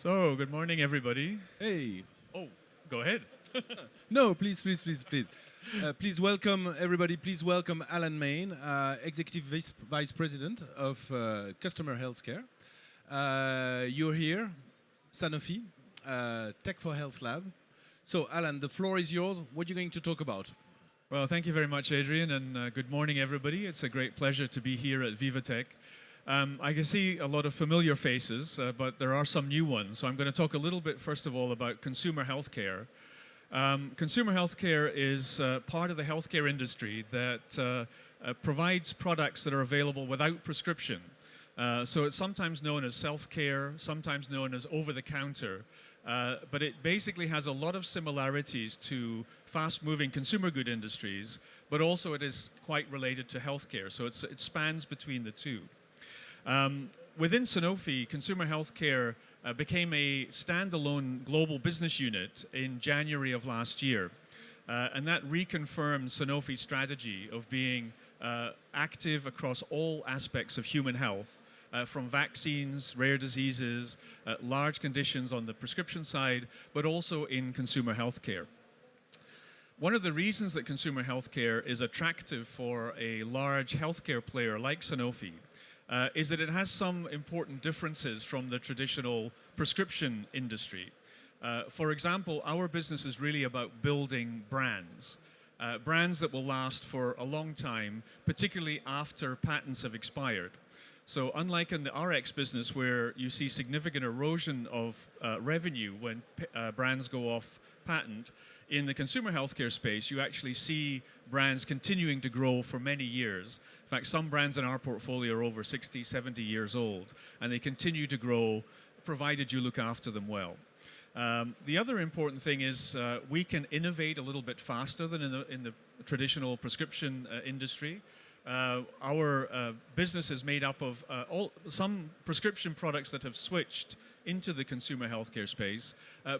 So, good morning, everybody. Hey. Oh, go ahead. No, please. Please welcome everybody. Please welcome Alan Main, Executive Vice President of Customer Healthcare. You're here, Sanofi, Tech for Health Lab. So, Alan, the floor is yours. What are you going to talk about? Well, thank you very much, Adrian, and good morning, everybody. It's a great pleasure to be here at VivaTech. I can see a lot of familiar faces, but there are some new ones. So I'm going to talk a little bit, first of all, about consumer healthcare. Consumer healthcare is part of the healthcare industry that provides products that are available without prescription. So it's sometimes known as self-care, sometimes known as over-the-counter, but it basically has a lot of similarities to fast-moving consumer good industries, but also it is quite related to healthcare, so it spans between the two. Within Sanofi, consumer healthcare became a standalone global business unit in January of last year. And that reconfirmed Sanofi's strategy of being active across all aspects of human health, from vaccines, rare diseases, large conditions on the prescription side, but also in consumer healthcare. One of the reasons that consumer healthcare is attractive for a large healthcare player like Sanofi is that it has some important differences from the traditional prescription industry. For example, our business is really about building brands. Brands that will last for a long time, particularly after patents have expired. So unlike in the RX business where you see significant erosion of revenue when brands go off patent, in the consumer healthcare space, you actually see brands continuing to grow for many years. In fact, some brands in our portfolio are over 60, 70 years old, and they continue to grow, provided you look after them well. The other important thing is we can innovate a little bit faster than in the traditional prescription industry. Our business is made up of some prescription products that have switched into the consumer healthcare space,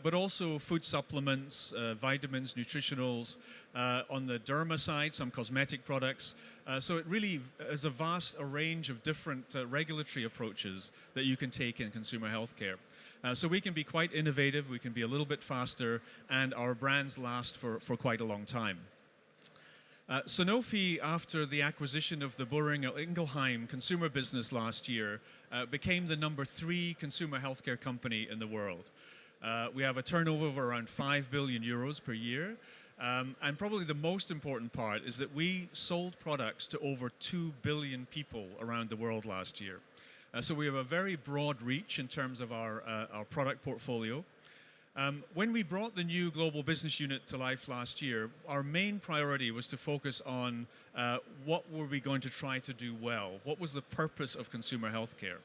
but also food supplements, vitamins, nutritionals, on the derma side, some cosmetic products. So it really is a vast range of different regulatory approaches that you can take in consumer healthcare. So we can be quite innovative, we can be a little bit faster, and our brands last for quite a long time. Sanofi, after the acquisition of the Boehringer Ingelheim consumer business last year, became the #3 consumer healthcare company in the world. We have a turnover of around 5 billion euros per year. And probably the most important part is that we sold products to over 2 billion people around the world last year. So we have a very broad reach in terms of our product portfolio. When we brought the new global business unit to life last year, our main priority was to focus on what were we going to try to do well? What was the purpose of consumer healthcare?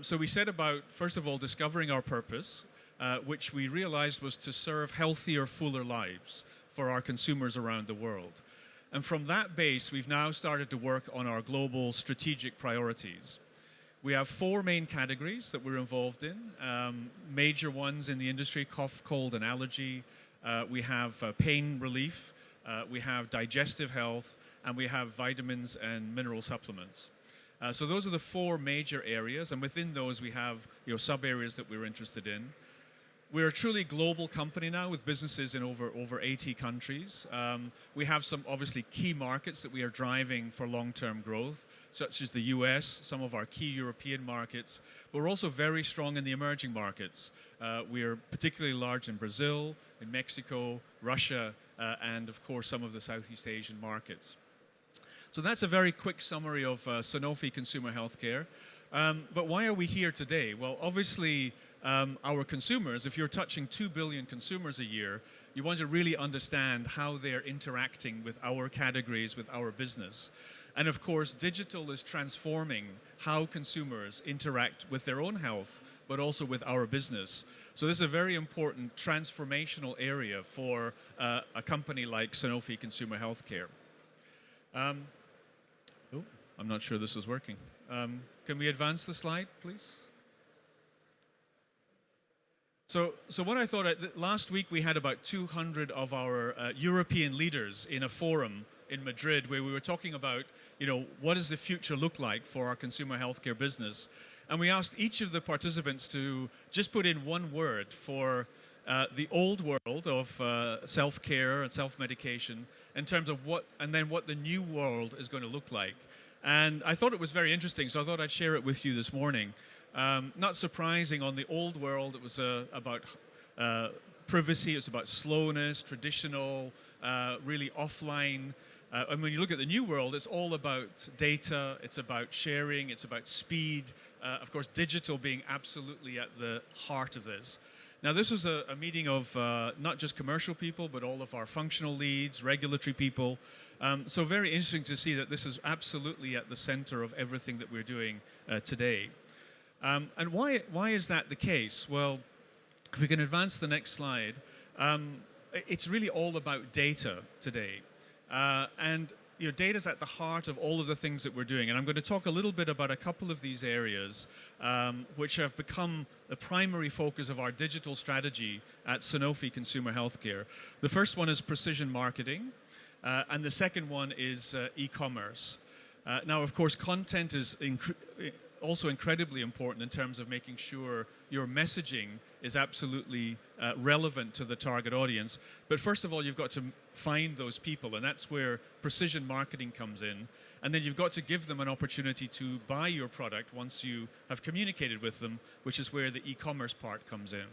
So we set about, first of all, discovering our purpose, which we realized was to serve healthier, fuller lives for our consumers around the world. And from that base, we've now started to work on our global strategic priorities. We have 4 main categories that we're involved in, major ones in the industry: cough, cold, and allergy. We have pain relief, we have digestive health, and we have vitamins and mineral supplements. So those are the 4 major areas, and within those we have sub-areas that we're interested in. We're a truly global company now with businesses in over 80 countries. We have some obviously key markets that we are driving for long-term growth, such as the US, some of our key European markets, but we're also very strong in the emerging markets. We are particularly large in Brazil, in Mexico, Russia, and of course some of the Southeast Asian markets. So that's a very quick summary of Sanofi Consumer Healthcare. But why are we here today? Well, obviously, our consumers, if you're touching 2 billion consumers a year, you want to really understand how they're interacting with our categories, with our business. And of course, digital is transforming how consumers interact with their own health, but also with our business. So this is a very important transformational area for a company like Sanofi Consumer Healthcare. I'm not sure this is working. Can we advance the slide, please? So what I thought, last week we had about 200 of our European leaders in a forum in Madrid where we were talking about, what does the future look like for our consumer healthcare business? And we asked each of the participants to just put in one word for the old world of self-care and self-medication in terms of what the new world is going to look like. And I thought it was very interesting, so I thought I'd share it with you this morning. Not surprising, on the old world, it was about privacy, it's about slowness, traditional, really offline. And when you look at the new world, it's all about data, it's about sharing, it's about speed, of course, digital being absolutely at the heart of this. Now, this was a meeting of not just commercial people, but all of our functional leads, regulatory people. So very interesting to see that this is absolutely at the center of everything that we're doing today. And why is that the case? Well, if we can advance the next slide, it's really all about data today. And data is at the heart of all of the things that we're doing. And I'm going to talk a little bit about a couple of these areas which have become the primary focus of our digital strategy at Sanofi Consumer Healthcare. The first one is precision marketing, and the second one is e-commerce. Now, of course, content is also incredibly important in terms of making sure your messaging is absolutely relevant to the target audience. But first of all, you've got to find those people, and that's where precision marketing comes in. And then you've got to give them an opportunity to buy your product once you have communicated with them, which is where the e-commerce part comes in.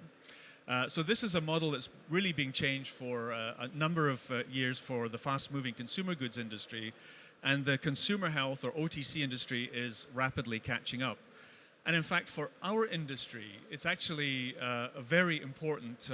So this is a model that's really being changed for a number of years for the fast-moving consumer goods industry. And the consumer health or OTC industry is rapidly catching up. And in fact, for our industry, it's actually a very important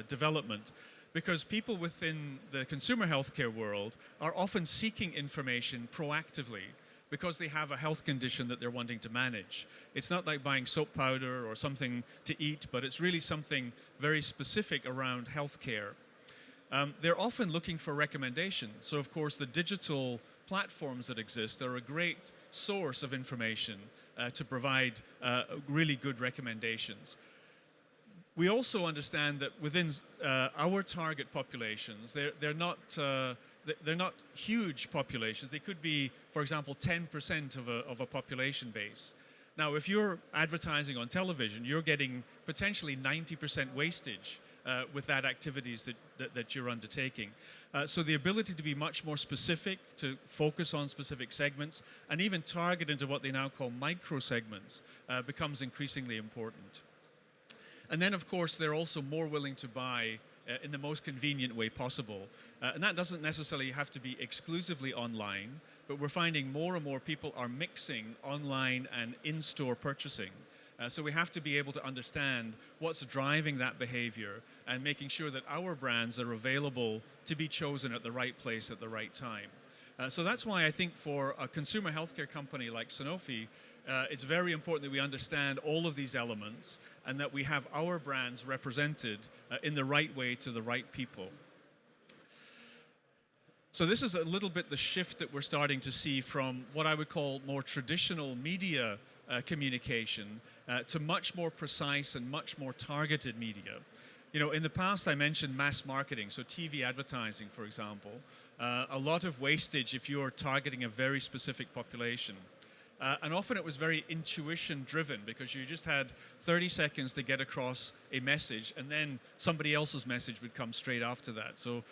development, because people within the consumer healthcare world are often seeking information proactively because they have a health condition that they're wanting to manage. It's not like buying soap powder or something to eat, but it's really something very specific around healthcare. They're often looking for recommendations. So of course, the digital platforms that exist are a great source of information to provide really good recommendations. We also understand that within our target populations, they're not huge populations. They could be, for example, 10% of a population base. Now, if you're advertising on television, you're getting potentially 90% wastage with that activities that you're undertaking. So the ability to be much more specific, to focus on specific segments, and even target into what they now call micro segments becomes increasingly important. And then, of course, they're also more willing to buy in the most convenient way possible. And that doesn't necessarily have to be exclusively online, but we're finding more and more people are mixing online and in-store purchasing. So we have to be able to understand what's driving that behavior and making sure that our brands are available to be chosen at the right place at the right time. So that's why I think for a consumer healthcare company like Sanofi, it's very important that we understand all of these elements and that we have our brands represented in the right way to the right people. So this is a little bit the shift that we're starting to see from what I would call more traditional media communication to much more precise and much more targeted media. In the past I mentioned mass marketing, so TV advertising, for example. A lot of wastage if you're targeting a very specific population. And often it was very intuition driven because you just had 30 seconds to get across a message and then somebody else's message would come straight after that. So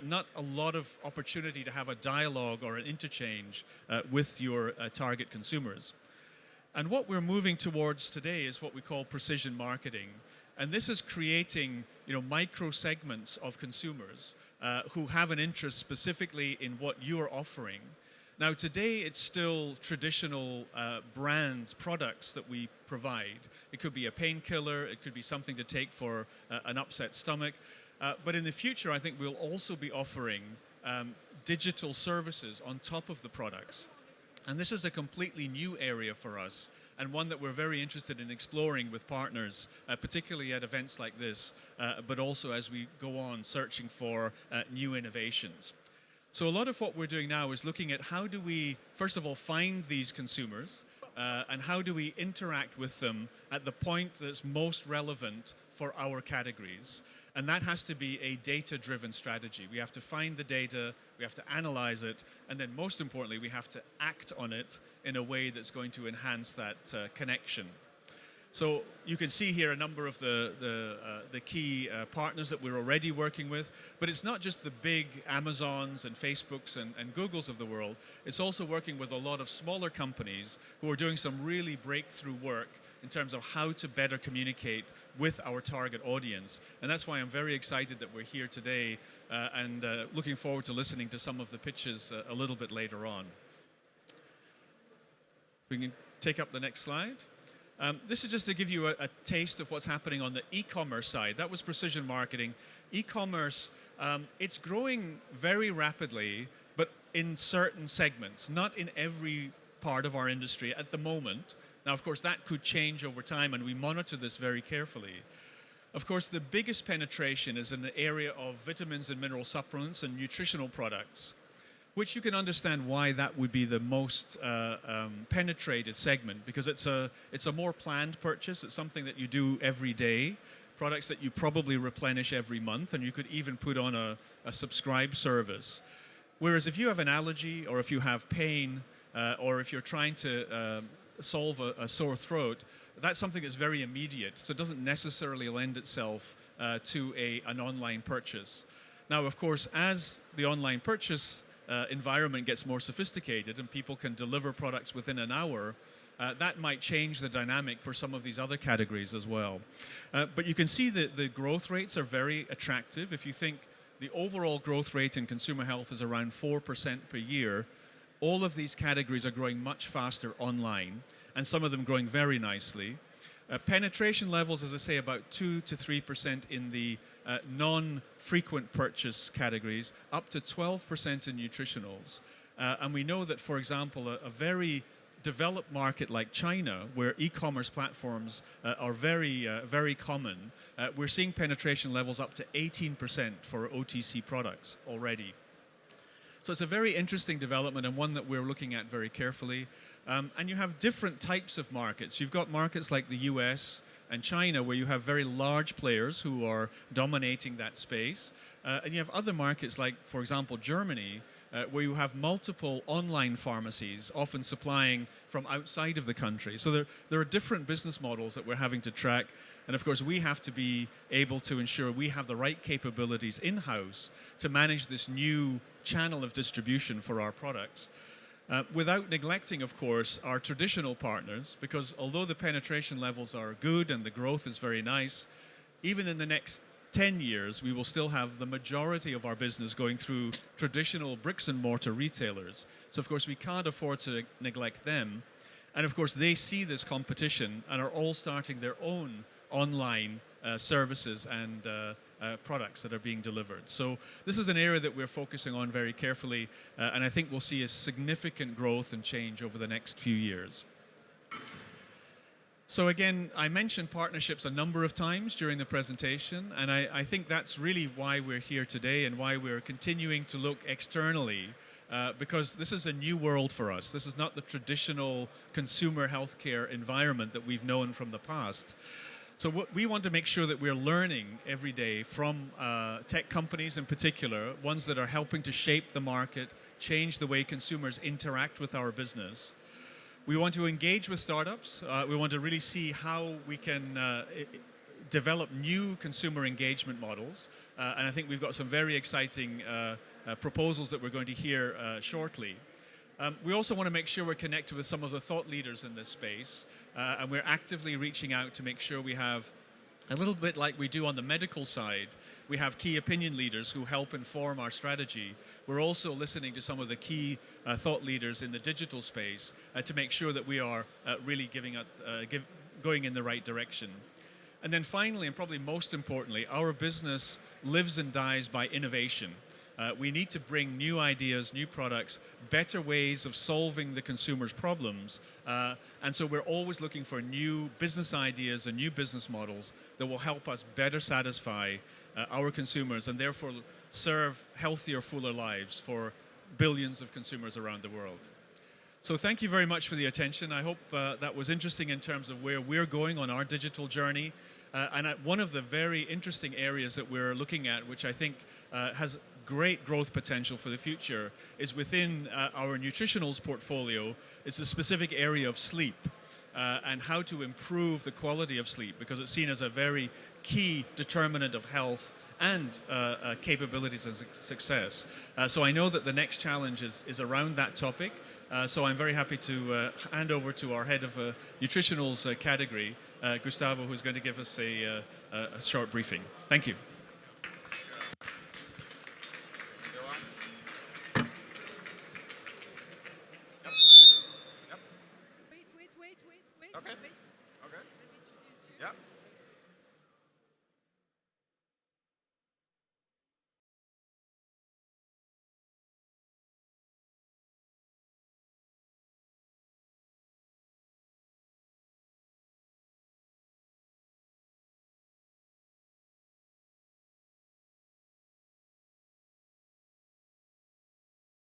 not a lot of opportunity to have a dialogue or an interchange with your target consumers. And what we're moving towards today is what we call precision marketing. And this is creating micro segments of consumers who have an interest specifically in what you're offering. Now, today, it's still traditional brand products that we provide. It could be a painkiller, it could be something to take for an upset stomach. But in the future, I think we'll also be offering digital services on top of the products. And this is a completely new area for us, and one that we're very interested in exploring with partners, particularly at events like this, but also as we go on searching for new innovations. So a lot of what we're doing now is looking at how do we, first of all, find these consumers, and how do we interact with them at the point that's most relevant for our categories. And that has to be a data-driven strategy. We have to find the data, we have to analyze it, and then most importantly, we have to act on it in a way that's going to enhance that connection. So you can see here a number of the key partners that we're already working with, but it's not just the big Amazons and Facebooks and Googles of the world. It's also working with a lot of smaller companies who are doing some really breakthrough work in terms of how to better communicate with our target audience. And that's why I'm very excited that we're here today and looking forward to listening to some of the pitches a little bit later on. We can take up the next slide. This is just to give you a taste of what's happening on the e-commerce side. That was precision marketing. E-commerce, it's growing very rapidly, but in certain segments, not in every part of our industry at the moment. Now, of course, that could change over time, and we monitor this very carefully. Of course, the biggest penetration is in the area of vitamins and mineral supplements and nutritional products, which you can understand why that would be the most penetrated segment, because it's a more planned purchase. It's something that you do every day, products that you probably replenish every month, and you could even put on a subscribe service. Whereas if you have an allergy, or if you have pain, or if you're trying to solve a sore throat, that's something that's very immediate, so it doesn't necessarily lend itself to an online purchase. Now, of course, as the online purchase environment gets more sophisticated and people can deliver products within an hour, that might change the dynamic for some of these other categories as well. But you can see that the growth rates are very attractive. If you think the overall growth rate in consumer health is around 4% per year, all of these categories are growing much faster online, and some of them growing very nicely. Penetration levels, as I say, about 2 to 3% in the non-frequent purchase categories, up to 12% in nutritionals. And we know that, for example, a very developed market like China, where e-commerce platforms are very common, we're seeing penetration levels up to 18% for OTC products already. So it's a very interesting development, and one that we're looking at very carefully. And you have different types of markets. You've got markets like the US and China, where you have very large players who are dominating that space. And you have other markets like, for example, Germany, where you have multiple online pharmacies, often supplying from outside of the country. So there are different business models that we're having to track. And of course, we have to be able to ensure we have the right capabilities in-house to manage this new channel of distribution for our products. Without neglecting, of course, our traditional partners, because although the penetration levels are good and the growth is very nice, even in the next 10 years, we will still have the majority of our business going through traditional bricks and mortar retailers. So, of course, we can't afford to neglect them. And, of course, they see this competition and are all starting their own online services and products that are being delivered. So this is an area that we're focusing on very carefully, and I think we'll see a significant growth and change over the next few years. So again, I mentioned partnerships a number of times during the presentation, and I think that's really why we're here today and why we're continuing to look externally, because this is a new world for us. This is not the traditional consumer healthcare environment that we've known from the past. So what we want to make sure that we're learning every day from tech companies in particular, ones that are helping to shape the market, change the way consumers interact with our business. We want to engage with startups. We want to really see how we can develop new consumer engagement models. And I think we've got some very exciting proposals that we're going to hear shortly. We also want to make sure we're connected with some of the thought leaders in this space, and we're actively reaching out to make sure we have, a little bit like we do on the medical side, we have key opinion leaders who help inform our strategy. We're also listening to some of the key thought leaders in the digital space to make sure that we are really going in the right direction. And then finally, and probably most importantly, our business lives and dies by innovation. We need to bring new ideas, new products, better ways of solving the consumer's problems. And so we're always looking for new business ideas and new business models that will help us better satisfy our consumers and therefore serve healthier, fuller lives for billions of consumers around the world. So thank you very much for the attention. I hope that was interesting in terms of where we're going on our digital journey. And one of the very interesting areas that we're looking at, which I think has great growth potential for the future, is within our nutritionals portfolio. It's a specific area of sleep. and how to improve the quality of sleep, because it's seen as a very key determinant of health and capabilities and success. So I know that the next challenge is around that topic. So I'm very happy to hand over to our head of nutritionals category, Gustavo, who's going to give us a short briefing. Thank you. Wait. Okay. Wait. Okay. Let me introduce you. Yeah.